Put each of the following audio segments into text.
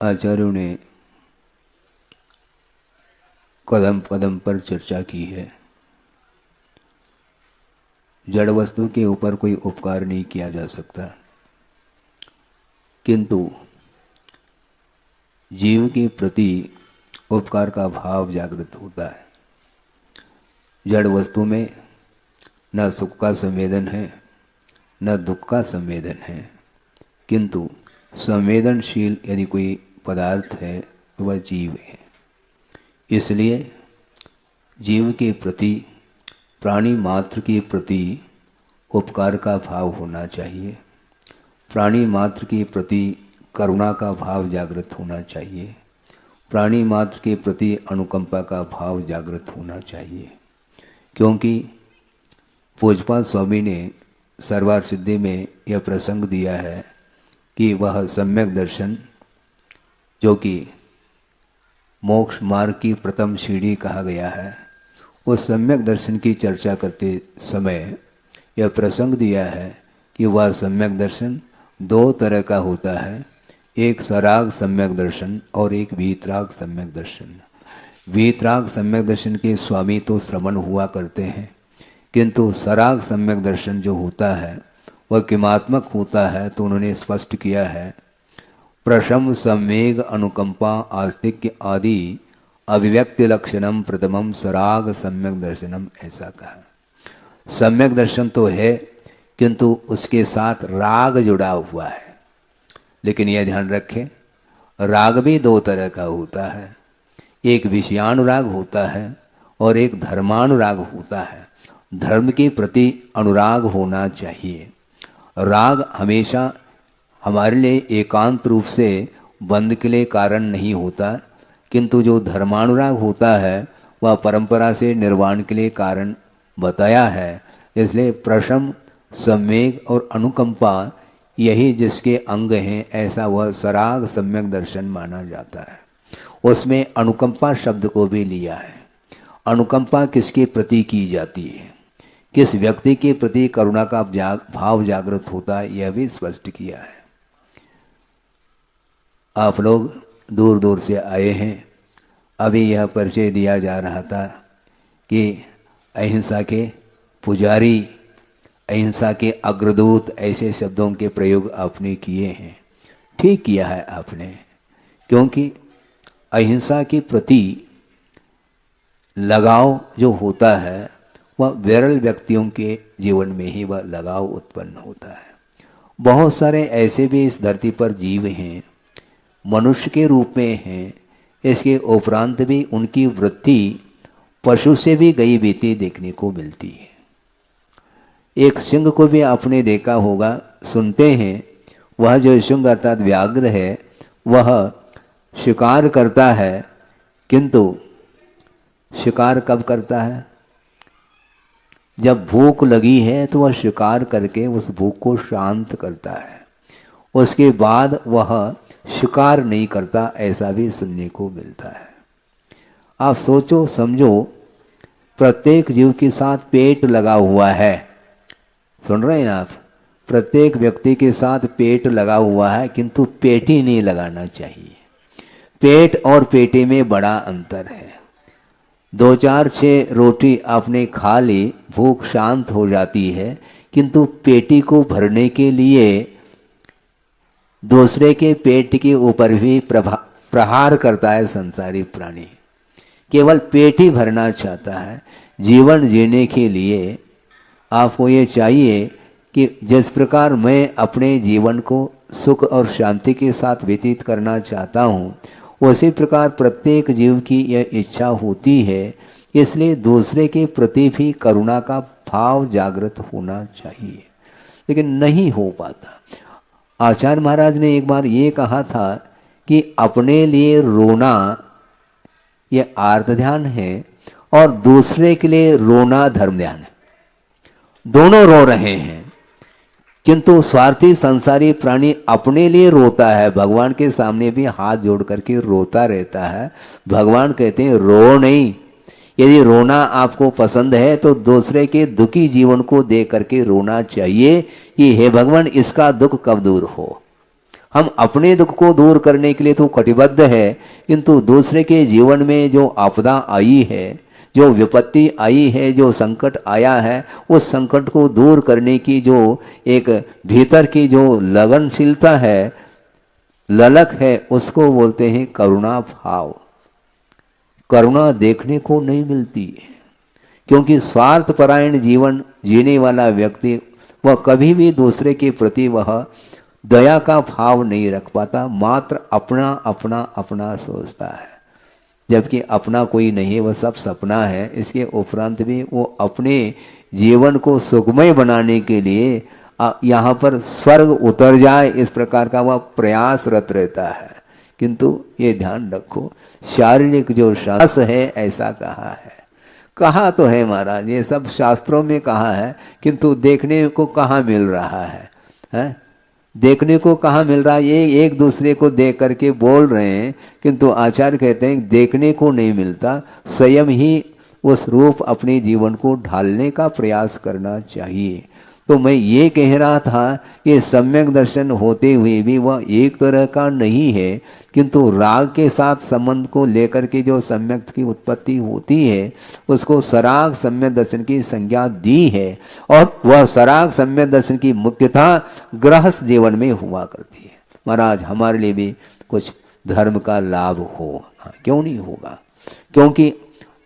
आचार्यों ने कदम कदम पर चर्चा की है। जड़ वस्तु के ऊपर कोई उपकार नहीं किया जा सकता, किंतु जीव के प्रति उपकार का भाव जागृत होता है। जड़ वस्तु में न सुख का संवेदन है न दुख का संवेदन है, किंतु संवेदनशील यदि कोई पदार्थ है तो वह जीव है। इसलिए जीव के प्रति, प्राणी मात्र के प्रति उपकार का भाव होना चाहिए। प्राणी मात्र के प्रति करुणा का भाव जागृत होना चाहिए। प्राणी मात्र के प्रति अनुकंपा का भाव जागृत होना चाहिए, क्योंकि पूज्यपाद स्वामी ने सर्वार्थ सिद्धि में यह प्रसंग दिया है कि वह सम्यक दर्शन, जो कि मोक्ष मार्ग की प्रथम सीढ़ी कहा गया है, उस सम्यक दर्शन की चर्चा करते समय यह प्रसंग दिया है कि वह सम्यक दर्शन दो तरह का होता है, एक सराग सम्यक दर्शन और एक वीतराग सम्यक दर्शन। वीतराग सम्यक दर्शन के स्वामी तो श्रवण हुआ करते हैं, किंतु सराग सम्यक दर्शन जो होता है वह किमात्मक होता है। तो उन्होंने स्पष्ट किया है, प्रशम संवेग अनुकंपा आस्तिक्य आदि अभिव्यक्ति लक्षणम प्रथमम सराग सम्यक दर्शनम, ऐसा कहा। सम्यक दर्शन तो है, किंतु उसके साथ राग जुड़ा हुआ है। लेकिन यह ध्यान रखें, राग भी दो तरह का होता है, एक विषयानुराग होता है और एक धर्मानुराग होता है। धर्म के प्रति अनुराग होना चाहिए। राग हमेशा हमारे लिए एकांत रूप से बंध के लिए कारण नहीं होता, किंतु जो धर्मानुराग होता है वह परंपरा से निर्वाण के लिए कारण बताया है। इसलिए प्रशम, सम्वेग और अनुकंपा यही जिसके अंग हैं, ऐसा वह सराग सम्यक दर्शन माना जाता है। उसमें अनुकंपा शब्द को भी लिया है। अनुकंपा किसके प्रति की जाती है, किस व्यक्ति के प्रति करुणा का भाव जागृत होता है, यह भी स्पष्ट किया है। आप लोग दूर दूर से आए हैं। अभी यह परिचय दिया जा रहा था कि अहिंसा के पुजारी, अहिंसा के अग्रदूत, ऐसे शब्दों के प्रयोग आपने किए हैं। ठीक किया है आपने, क्योंकि अहिंसा के प्रति लगाव जो होता है वह विरल व्यक्तियों के जीवन में ही वह लगाव उत्पन्न होता है। बहुत सारे ऐसे भी इस धरती पर जीव हैं, मनुष्य के रूप में हैं, इसके उपरांत भी उनकी वृत्ति पशु से भी गई बीती देखने को मिलती है। एक सिंह को भी आपने देखा होगा, सुनते हैं, वह जो सिंह अर्थात व्याघ्र है वह शिकार करता है, किंतु शिकार कब करता है? जब भूख लगी है तो वह शिकार करके उस भूख को शांत करता है, उसके बाद वह शिकार नहीं करता, ऐसा भी सुनने को मिलता है। आप सोचो समझो, प्रत्येक जीव के साथ पेट लगा हुआ है। सुन रहे हैं आप? प्रत्येक व्यक्ति के साथ पेट लगा हुआ है, किंतु पेटी नहीं लगाना चाहिए। पेट और पेटी में बड़ा अंतर है। 2, 4, 6 रोटी आपने खा ली, भूख शांत हो जाती है, किंतु पेटी को भरने के लिए दूसरे के पेट के ऊपर भी प्रहार करता है संसारी प्राणी। केवल पेट ही भरना चाहता है। जीवन जीने के लिए आपको ये चाहिए कि जिस प्रकार मैं अपने जीवन को सुख और शांति के साथ व्यतीत करना चाहता हूँ, उसी प्रकार प्रत्येक जीव की यह इच्छा होती है। इसलिए दूसरे के प्रति भी करुणा का भाव जागृत होना चाहिए, लेकिन नहीं हो पाता। आचार्य महाराज ने एक बार ये कहा था कि अपने लिए रोना यह आर्त ध्यान है और दूसरे के लिए रोना धर्म ध्यान है। दोनों रो रहे हैं, किंतु स्वार्थी संसारी प्राणी अपने लिए रोता है, भगवान के सामने भी हाथ जोड़ करके रोता रहता है। भगवान कहते हैं रो नहीं। यदि रोना आपको पसंद है तो दूसरे के दुखी जीवन को देख करके रोना चाहिए कि हे भगवान, इसका दुख कब दूर हो। हम अपने दुख को दूर करने के लिए तो कटिबद्ध है, किंतु दूसरे के जीवन में जो आपदा आई है, जो विपत्ति आई है, जो संकट आया है, उस संकट को दूर करने की जो एक भीतर की जो लगनशीलता है, ललक है, उसको बोलते हैं करुणा भाव। करुणा देखने को नहीं मिलती है, क्योंकि स्वार्थपरायण जीवन जीने वाला व्यक्ति वह कभी भी दूसरे के प्रति वह दया का भाव नहीं रख पाता, मात्र अपना अपना अपना सोचता है, जबकि अपना कोई नहीं, वह सब सपना है। इसके उपरांत भी वो अपने जीवन को सुखमय बनाने के लिए यहाँ पर स्वर्ग उतर जाए, इस प्रकार का वह प्रयासरत रहता है। किंतु ये ध्यान रखो, शारीरिक जो शास्त्र है ऐसा कहा है, कहा तो है महाराज, ये सब शास्त्रों में कहा है, किंतु देखने को कहाँ मिल रहा है? देखने को कहाँ मिल रहा है? ये एक दूसरे को देख करके बोल रहे हैं, किंतु आचार्य कहते हैं देखने को नहीं मिलता, स्वयं ही उस रूप अपने जीवन को ढालने का प्रयास करना चाहिए। तो मैं ये कह रहा था कि सम्यक दर्शन होते हुए भी वह एक तरह का नहीं है, किंतु राग के साथ संबंध को लेकर के जो सम्यक की उत्पत्ति होती है उसको सराग सम्यक दर्शन की संज्ञा दी है, और वह सराग सम्यक दर्शन की मुख्यतः गृहस्थ जीवन में हुआ करती है। महाराज हमारे लिए भी कुछ धर्म का लाभ हो, क्यों नहीं होगा? क्योंकि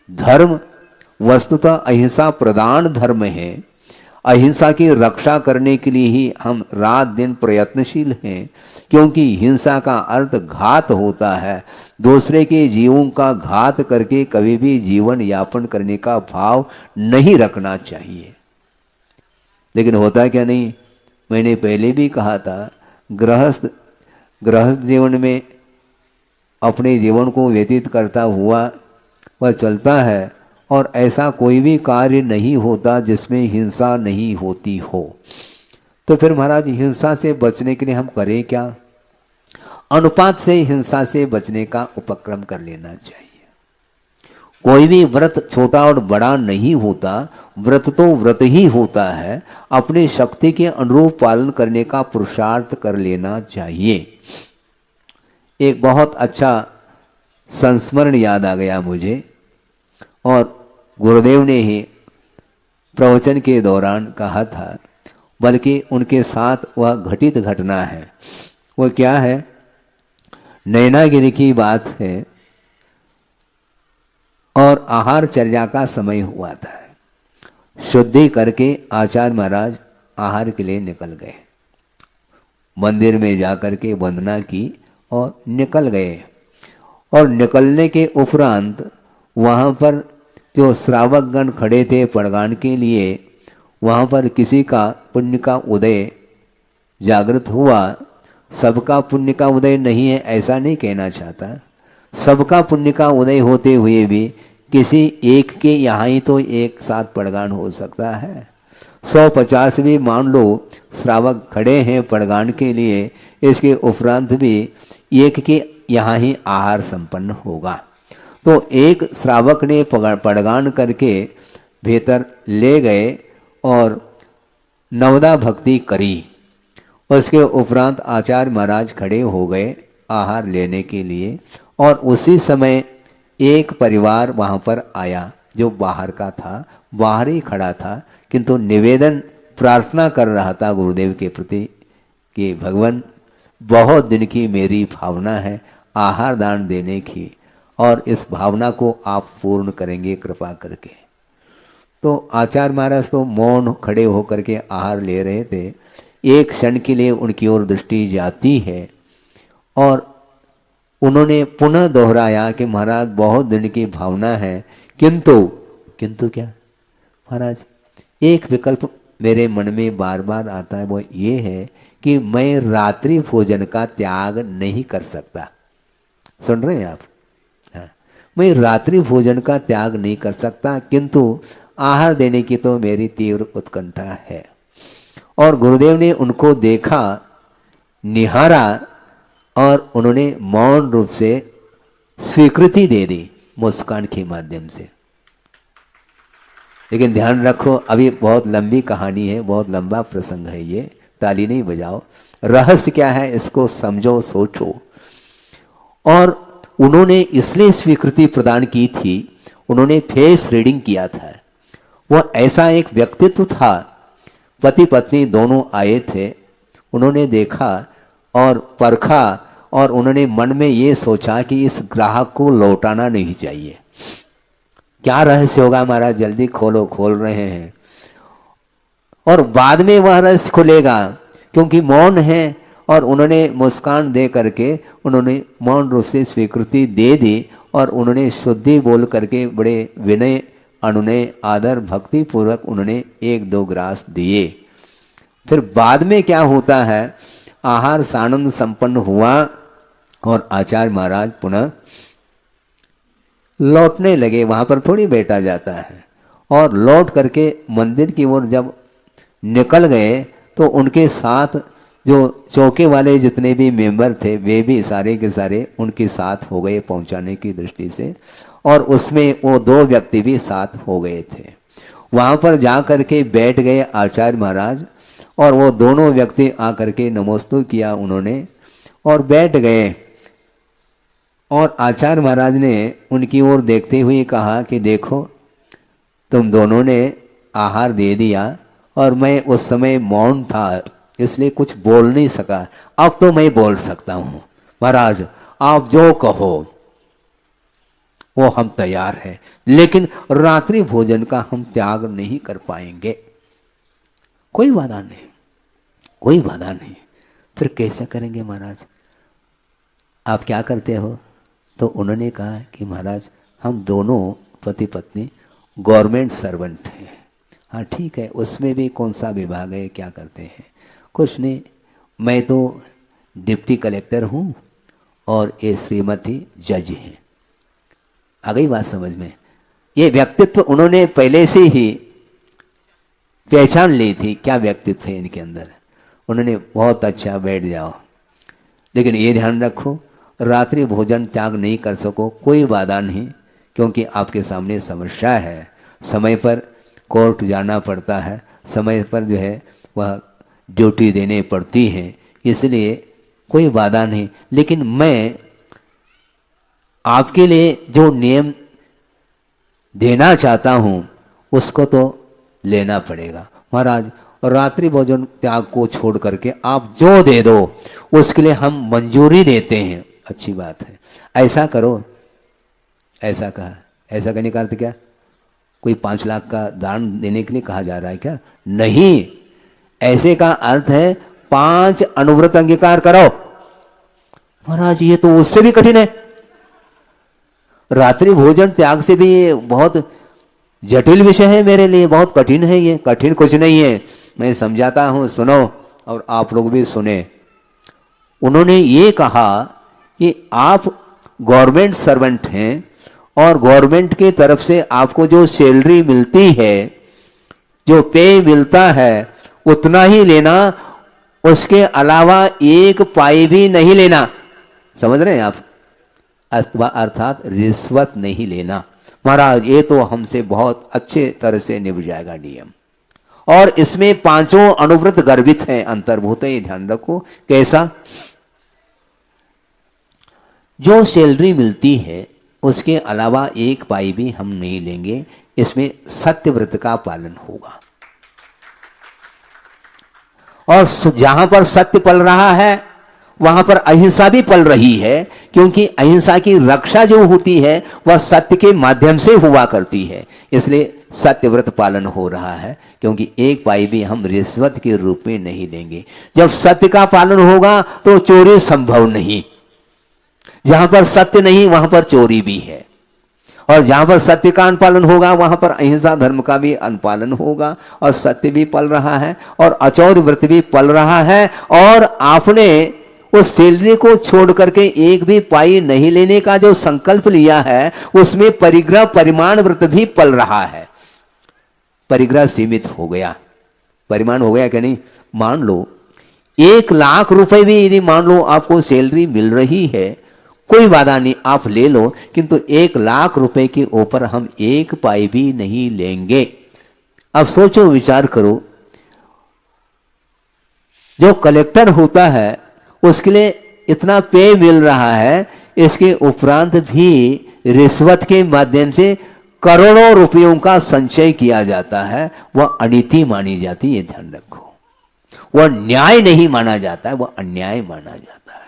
धर्म वस्तुतः अहिंसा प्रधान धर्म है। अहिंसा की रक्षा करने के लिए ही हम रात दिन प्रयत्नशील हैं, क्योंकि हिंसा का अर्थ घात होता है। दूसरे के जीवों का घात करके कभी भी जीवन यापन करने का भाव नहीं रखना चाहिए। लेकिन होता क्या नहीं, मैंने पहले भी कहा था, गृहस्थ जीवन में अपने जीवन को व्यतीत करता हुआ वह चलता है, और ऐसा कोई भी कार्य नहीं होता जिसमें हिंसा नहीं होती हो। तो फिर महाराज हिंसा से बचने के लिए हम करें क्या? अनुपात से हिंसा से बचने का उपक्रम कर लेना चाहिए। कोई भी व्रत छोटा और बड़ा नहीं होता, व्रत तो व्रत ही होता है। अपनी शक्ति के अनुरूप पालन करने का पुरुषार्थ कर लेना चाहिए। एक बहुत अच्छा संस्मरण याद आ गया मुझे, और गुरुदेव ने ही प्रवचन के दौरान कहा था, बल्कि उनके साथ वह घटित घटना है। वो क्या है? नैनागिरी की बात है, और आहार चर्या का समय हुआ था। शुद्धि करके आचार्य महाराज आहार के लिए निकल गए, मंदिर में जाकर के वंदना की और निकल गए। और निकलने के उपरांत वहाँ पर जो श्रावकगण खड़े थे पड़गान के लिए, वहाँ पर किसी का पुण्य का उदय जागृत हुआ। सबका पुण्य का उदय नहीं है ऐसा नहीं कहना चाहता, सबका पुण्य का उदय होते हुए भी किसी एक के यहाँ ही तो एक साथ पड़गान हो सकता है। 150 भी मान लो श्रावक खड़े हैं पड़गान के लिए, इसके उपरांत भी एक के यहाँ ही आहार संपन्न होगा। तो एक श्रावक ने पड़गान करके भीतर ले गए और नवदा भक्ति करी। उसके उपरांत आचार्य महाराज खड़े हो गए आहार लेने के लिए, और उसी समय एक परिवार वहाँ पर आया जो बाहर का था, बाहर ही खड़ा था, किंतु निवेदन प्रार्थना कर रहा था गुरुदेव के प्रति कि भगवान बहुत दिन की मेरी भावना है आहार दान देने की, और इस भावना को आप पूर्ण करेंगे कृपा करके। तो आचार्य महाराज तो मौन खड़े होकर के आहार ले रहे थे। एक क्षण के लिए उनकी ओर दृष्टि जाती है, और उन्होंने पुनः दोहराया कि महाराज बहुत दिन की भावना है, किंतु क्या महाराज, एक विकल्प मेरे मन में बार बार आता है, वो ये है कि मैं रात्रि भोजन का त्याग नहीं कर सकता। सुन रहे हैं आप? मैं रात्रि भोजन का त्याग नहीं कर सकता, किंतु आहार देने की तो मेरी तीव्र उत्कंठा है। और गुरुदेव ने उनको देखा, निहारा, और उन्होंने मौन रूप से स्वीकृति दे दी मुस्कान के माध्यम से। लेकिन ध्यान रखो, अभी बहुत लंबी कहानी है, बहुत लंबा प्रसंग है ये, ताली नहीं बजाओ। रहस्य क्या है इसको समझो, सोचो। और उन्होंने इसलिए स्वीकृति प्रदान की थी, उन्होंने फेस रीडिंग किया था। वह ऐसा एक व्यक्तित्व था, पति पत्नी दोनों आए थे, उन्होंने देखा और परखा और उन्होंने मन में ये सोचा कि इस ग्राहक को लौटाना नहीं चाहिए। क्या रहस्य होगा महाराज, जल्दी खोलो, खोल रहे हैं। और बाद में वह रहस्य खुलेगा, क्योंकि मौन है और उन्होंने मुस्कान दे करके उन्होंने मौन रूप से स्वीकृति दे दी और उन्होंने शुद्धि बोल करके बड़े विनय अनुनय आदर भक्ति पूर्वक उन्होंने 1-2 ग्रास दिए। फिर बाद में क्या होता है, आहार सानंद संपन्न हुआ और आचार्य महाराज पुनः लौटने लगे। वहां पर थोड़ी बैठा जाता है। और लौट करके मंदिर की ओर जब निकल गए तो उनके साथ जो चौके वाले जितने भी मेंबर थे वे भी सारे के सारे उनके साथ हो गए पहुंचाने की दृष्टि से, और उसमें वो 2 व्यक्ति भी साथ हो गए थे। वहां पर जा करके बैठ गए आचार्य महाराज और वो दोनों व्यक्ति आकर के नमोस्तु किया उन्होंने और बैठ गए। और आचार्य महाराज ने उनकी ओर देखते हुए कहा कि देखो, तुम दोनों ने आहार दे दिया और मैं उस समय मौन था इसलिए कुछ बोल नहीं सका, अब तो मैं बोल सकता हूं। महाराज आप जो कहो वो हम तैयार हैं, लेकिन रात्रि भोजन का हम त्याग नहीं कर पाएंगे। कोई बाधा नहीं, कोई बाधा नहीं। फिर कैसे करेंगे महाराज, आप क्या करते हो? तो उन्होंने कहा कि महाराज हम दोनों पति पत्नी गवर्नमेंट सर्वेंट हैं। हाँ ठीक है, उसमें भी कौन सा विभाग है, क्या करते हैं? कुछ नहीं, मैं तो डिप्टी कलेक्टर हूँ और ये श्रीमती जज हैं। आ गई बात समझ में? ये व्यक्तित्व उन्होंने पहले से ही पहचान ली थी, क्या व्यक्तित्व है इनके अंदर। उन्होंने बहुत अच्छा, बैठ जाओ, लेकिन ये ध्यान रखो रात्रि भोजन त्याग नहीं कर सको, कोई बाधा नहीं, क्योंकि आपके सामने समस्या है। समय पर कोर्ट जाना पड़ता है, समय पर जो है वह ड्यूटी देने पड़ती है, इसलिए कोई बाधा नहीं। लेकिन मैं आपके लिए जो नियम देना चाहता हूं उसको तो लेना पड़ेगा। महाराज रात्रि भोजन त्याग को छोड़ करके आप जो दे दो उसके लिए हम मंजूरी देते हैं। अच्छी बात है, ऐसा करो। ऐसा कहा, ऐसा करने का अर्थ क्या? कोई 5 लाख का दान देने के लिए कहा जा रहा है क्या? नहीं, ऐसे का अर्थ है 5 अनुव्रत अंगीकार करो। महाराज ये तो उससे भी कठिन है, रात्रि भोजन त्याग से भी बहुत जटिल विषय है मेरे लिए, बहुत कठिन है ये। कठिन कुछ नहीं है, मैं समझाता हूं, सुनो और आप लोग भी सुने। उन्होंने ये कहा कि आप गवर्नमेंट सर्वेंट हैं और गवर्नमेंट की तरफ से आपको जो सैलरी मिलती है, जो पे मिलता है, उतना ही लेना, उसके अलावा 1 पाई भी नहीं लेना। समझ रहे हैं आप? अर्थात रिश्वत नहीं लेना। महाराज ये तो हमसे बहुत अच्छे तरह से निभ जाएगा नियम। और इसमें 5 अनुव्रत गर्भित हैं, अंतर्भूत है, ये ध्यान रखो। कैसा? जो सैलरी मिलती है उसके अलावा 1 पाई भी हम नहीं लेंगे, इसमें सत्यव्रत का पालन होगा। और जहां पर सत्य पल रहा है वहां पर अहिंसा भी पल रही है, क्योंकि अहिंसा की रक्षा जो होती है वह सत्य के माध्यम से हुआ करती है। इसलिए सत्यव्रत पालन हो रहा है, क्योंकि 1 पाई भी हम रिश्वत के रूप में नहीं लेंगे। जब सत्य का पालन होगा तो चोरी संभव नहीं। जहां पर सत्य नहीं वहां पर चोरी भी है, और जहां पर सत्य का अनुपालन होगा वहां पर अहिंसा धर्म का भी अनुपालन होगा, और सत्य भी पल रहा है और अचौर्य व्रत भी पल रहा है। और आपने उस सैलरी को छोड़ करके 1 भी पाई नहीं लेने का जो संकल्प लिया है, उसमें परिग्रह परिमाण व्रत भी पल रहा है। परिग्रह सीमित हो गया, परिमाण हो गया क्या नहीं? मान लो 1 लाख रुपए भी यदि मान लो आपको सैलरी मिल रही है, कोई बाधा नहीं, आप ले लो, किंतु 1 लाख रुपए के ऊपर हम 1 पाई भी नहीं लेंगे। अब सोचो, विचार करो, जो कलेक्टर होता है उसके लिए इतना पे मिल रहा है, इसके उपरांत भी रिश्वत के माध्यम से करोड़ों रुपयों का संचय किया जाता है, वह अनीति मानी जाती है। ये ध्यान रखो, वह न्याय नहीं माना जाता है, वह अन्याय माना जाता है।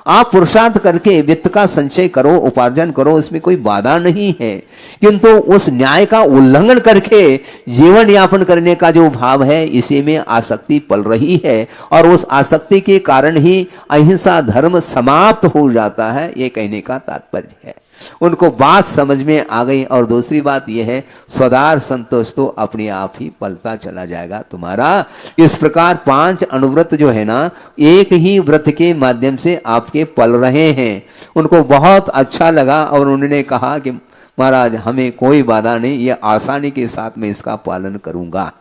आप पुरुषार्थ करके वित्त का संचय करो, उपार्जन करो, इसमें कोई बाधा नहीं है, किंतु उस न्याय का उल्लंघन करके जीवन यापन करने का जो भाव है, इसी में आसक्ति पल रही है और उस आसक्ति के कारण ही अहिंसा धर्म समाप्त हो जाता है। ये कहने का तात्पर्य है। उनको बात समझ में आ गई। और दूसरी बात यह है, स्वदार संतोष तो अपने आप ही पलता चला जाएगा तुम्हारा। इस प्रकार 5 अनुव्रत जो है ना, एक ही व्रत के माध्यम से आपके पल रहे हैं। उनको बहुत अच्छा लगा और उन्होंने कहा कि महाराज हमें कोई बाधा नहीं, ये आसानी के साथ मैं इसका पालन करूंगा,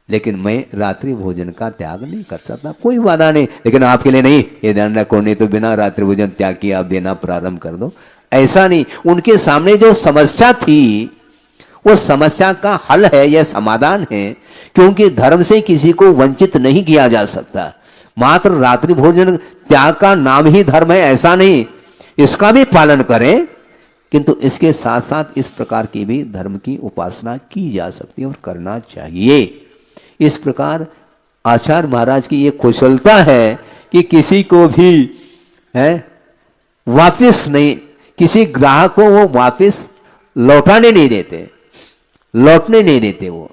लेकिन मैं रात्रि भोजन का त्याग नहीं कर सकता। कोई बाधा नहीं, लेकिन आपके लिए नहीं, ये ध्यान रखो, नहीं तो बिना रात्रि भोजन त्याग किए आप देना प्रारंभ कर दो। ऐसा नहीं, उनके सामने जो समस्या थी वो समस्या का हल है, यह समाधान है, क्योंकि धर्म से किसी को वंचित नहीं किया जा सकता। मात्र रात्रि भोजन त्याग का नाम ही धर्म है ऐसा नहीं, इसका भी पालन करें, किंतु इसके साथ साथ इस प्रकार की भी धर्म की उपासना की जा सकती है और करना चाहिए। इस प्रकार आचार्य महाराज की ये कुशलता है कि किसी को भी है वापस नहीं, किसी ग्राहक को वो वापस लौटने नहीं देते, वो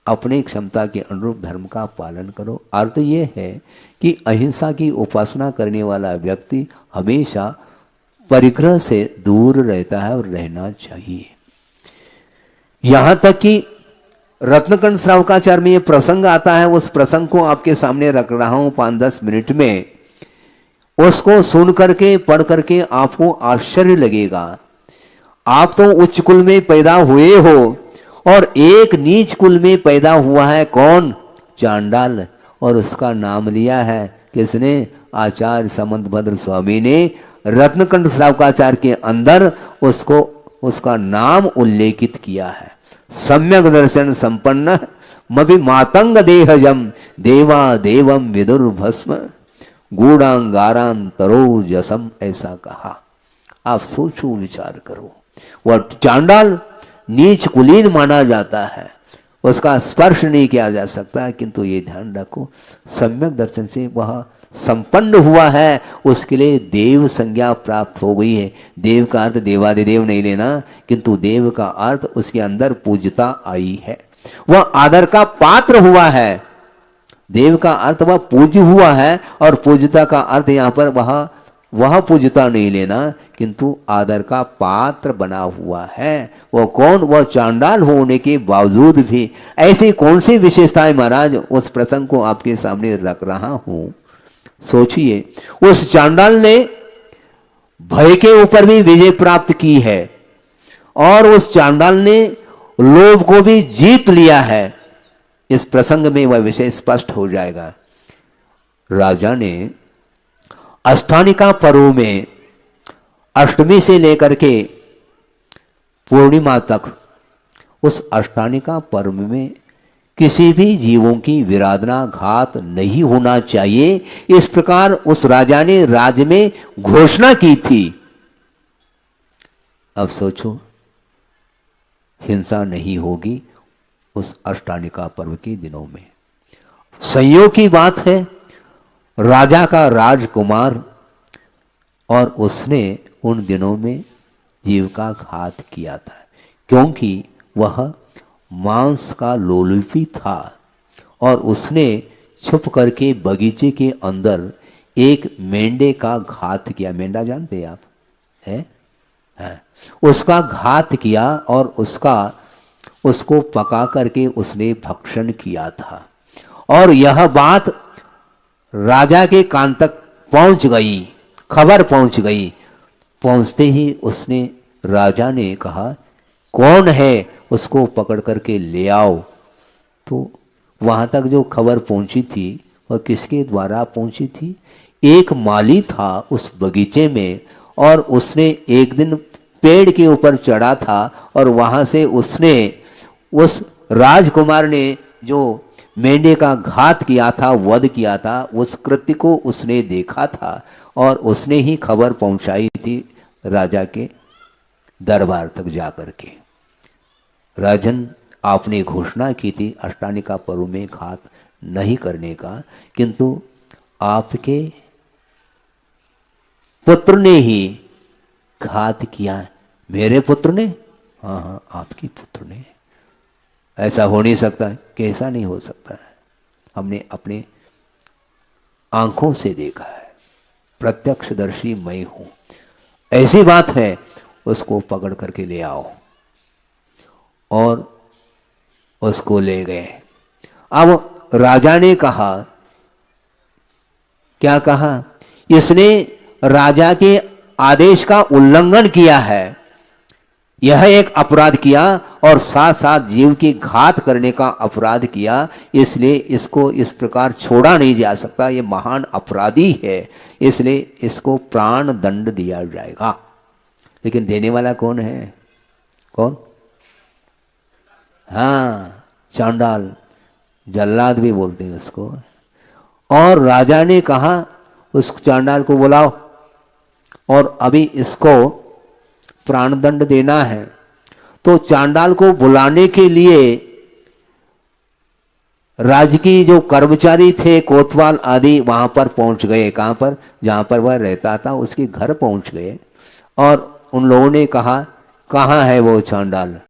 अपनी क्षमता के अनुरूप धर्म का पालन करो। अर्थ ये है कि अहिंसा की उपासना करने वाला व्यक्ति हमेशा परिग्रह से दूर रहता है और रहना चाहिए। यहां तक कि रत्नकंड श्रावकाचार्य में ये प्रसंग आता है, उस प्रसंग को आपके सामने रख रहा हूं 5-10 मिनट में। उसको सुन करके पढ़ करके आपको आश्चर्य लगेगा। आप तो उच्च कुल में पैदा हुए हो और एक नीच कुल में पैदा हुआ है, कौन? चांडाल। और उसका नाम लिया है किसने? आचार्य समंतभद्र स्वामी ने रत्नकंड श्रावकाचार्य के अंदर उसका नाम उल्लेखित किया है। सम्यक दर्शन संपन्न मभि मातंग देहजम देवा देवम विदुर्भस्म गूढ़ांगारांतरोजसम, ऐसा कहा। आप सोचो विचार करो। वह चांडाल नीच कुलीन माना जाता है, उसका स्पर्श नहीं किया जा सकता, किंतु ये ध्यान रखो सम्यक दर्शन से वह संपन्न हुआ है, उसके लिए देव संज्ञा प्राप्त हो गई है। देव का अर्थ देवादिदेव नहीं लेना, किंतु देव का अर्थ उसके अंदर पूज्यता आई है, वह आदर का पात्र हुआ है। देव का अर्थ वह पूज्य हुआ है और पूज्यता का अर्थ यहाँ पर वह पूज्यता नहीं लेना, किंतु आदर का पात्र बना हुआ है। वह कौन? वह चांडाल होने के बावजूद भी। ऐसी कौन सी विशेषताएं महाराज, उस प्रसंग को आपके सामने रख रहा हूं। सोचिए, उस चांडाल ने भय के ऊपर भी विजय प्राप्त की है और उस चांडाल ने लोभ को भी जीत लिया है। इस प्रसंग में वह विषय स्पष्ट हो जाएगा। राजा ने अष्टानिका पर्व में अष्टमी से लेकर के पूर्णिमा तक उस अष्टानिका पर्व में किसी भी जीवों की विराधना घात नहीं होना चाहिए, इस प्रकार उस राजा ने राज्य में घोषणा की थी। अब सोचो, हिंसा नहीं होगी उस अष्टानिका पर्व के दिनों में। संयोग की बात है, राजा का राजकुमार और उसने उन दिनों में जीव का घात किया था, क्योंकि वह मांस का लोलुपी था और उसने छुप करके बगीचे के अंदर एक मेंढे का घात किया। मेंढा जानते हैं आप? है? उसका घात किया और उसको पका करके उसने भक्षण किया था। और यह बात राजा के कान तक पहुंच गई, खबर पहुंच गई। पहुंचते ही राजा ने कहा, कौन है? उसको पकड़ करके ले आओ। तो वहां तक जो खबर पहुंची थी वह किसके द्वारा पहुंची थी? एक माली था उस बगीचे में और उसने एक दिन पेड़ के ऊपर चढ़ा था और वहां से उसने उस राजकुमार ने जो मेंढे का घात किया था, वध किया था, उस कृत्य को उसने देखा था और उसने ही खबर पहुंचाई थी राजा के दरबार तक जाकर के। राजन, आपने घोषणा की थी अष्टानिका पर्व में घात नहीं करने का, किंतु आपके पुत्र ने ही घात किया। मेरे पुत्र ने? हाँ हाँ, आपके पुत्र ने। ऐसा हो नहीं सकता। कैसा नहीं हो सकता है? हमने अपने आंखों से देखा है, प्रत्यक्षदर्शी मैं हूं। ऐसी बात है, उसको पकड़ करके ले आओ। और उसको ले गए। अब राजा ने कहा, क्या कहा? इसने राजा के आदेश का उल्लंघन किया है, यह एक अपराध किया और साथ साथ जीव की घात करने का अपराध किया, इसलिए इसको इस प्रकार छोड़ा नहीं जा सकता। ये महान अपराधी है, इसलिए इसको प्राण दंड दिया जाएगा। लेकिन देने वाला कौन है? कौन? हाँ, चांडाल, जल्लाद भी बोलते हैं उसको। और राजा ने कहा उस चांडाल को बुलाओ और अभी इसको प्राणदंड देना है। तो चांडाल को बुलाने के लिए राज्य की जो कर्मचारी थे, कोतवाल आदि, वहां पर पहुंच गए। कहां पर? जहां पर वह रहता था, उसके घर पहुंच गए। और उन लोगों ने कहा, कहां है वो चांडाल?